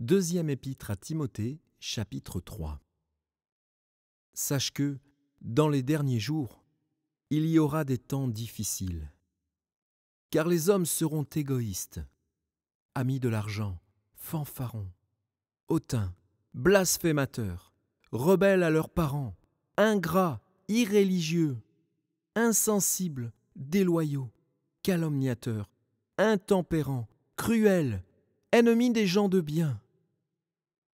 Deuxième épître à Timothée, chapitre 3. Sache que, dans les derniers jours, il y aura des temps difficiles. Car les hommes seront égoïstes, amis de l'argent, fanfarons, hautains, blasphémateurs, rebelles à leurs parents, ingrats, irréligieux, insensibles, déloyaux, calomniateurs, intempérants, cruels, ennemis des gens de bien,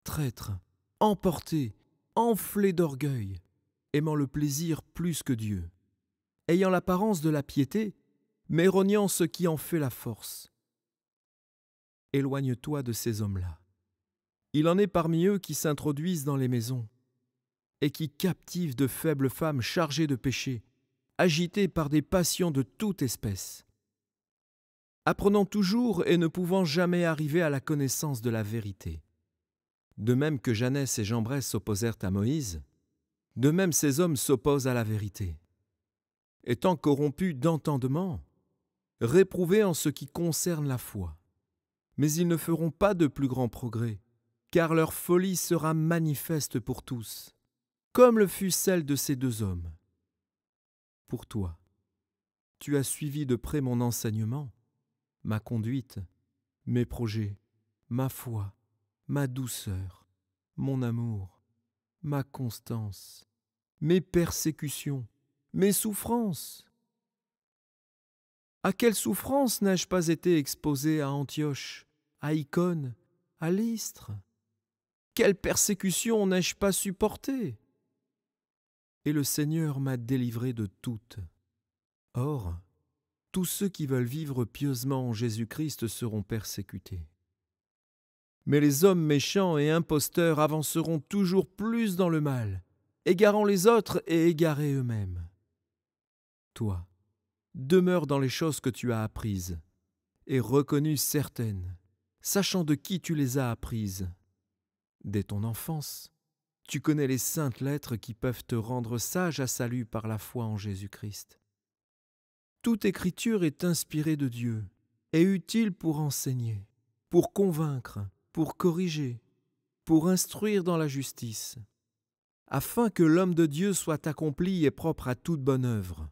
traîtres, emportés, enflés d'orgueil, aimant le plaisir plus que Dieu, ayant l'apparence de la piété, mais reniant ce qui en fait la force. Éloigne-toi de ces hommes-là. Il en est parmi eux qui s'introduisent dans les maisons et qui captivent de faibles femmes chargées de péché, agitées par des passions de toute espèce, apprenant toujours et ne pouvant jamais arriver à la connaissance de la vérité. De même que Janès et Jambres s'opposèrent à Moïse, de même ces hommes s'opposent à la vérité. Étant corrompus d'entendement, réprouvés en ce qui concerne la foi. Mais ils ne feront pas de plus grands progrès, car leur folie sera manifeste pour tous, comme le fut celle de ces deux hommes. Pour toi, tu as suivi de près mon enseignement, ma conduite, mes projets, ma foi, ma douceur, mon amour, ma constance, mes persécutions, mes souffrances. À quelle souffrance n'ai-je pas été exposé à Antioche, à Icône, à Lystre? Quelle persécution n'ai-je pas supportée? Et le Seigneur m'a délivré de toutes. Or, tous ceux qui veulent vivre pieusement en Jésus-Christ seront persécutés. Mais les hommes méchants et imposteurs avanceront toujours plus dans le mal, égarant les autres et égarés eux-mêmes. Toi, demeure dans les choses que tu as apprises, et reconnues certaines, sachant de qui tu les as apprises. Dès ton enfance, tu connais les saintes lettres qui peuvent te rendre sage à salut par la foi en Jésus-Christ. Toute écriture est inspirée de Dieu et utile pour enseigner, pour convaincre, pour corriger, pour instruire dans la justice, afin que l'homme de Dieu soit accompli et propre à toute bonne œuvre.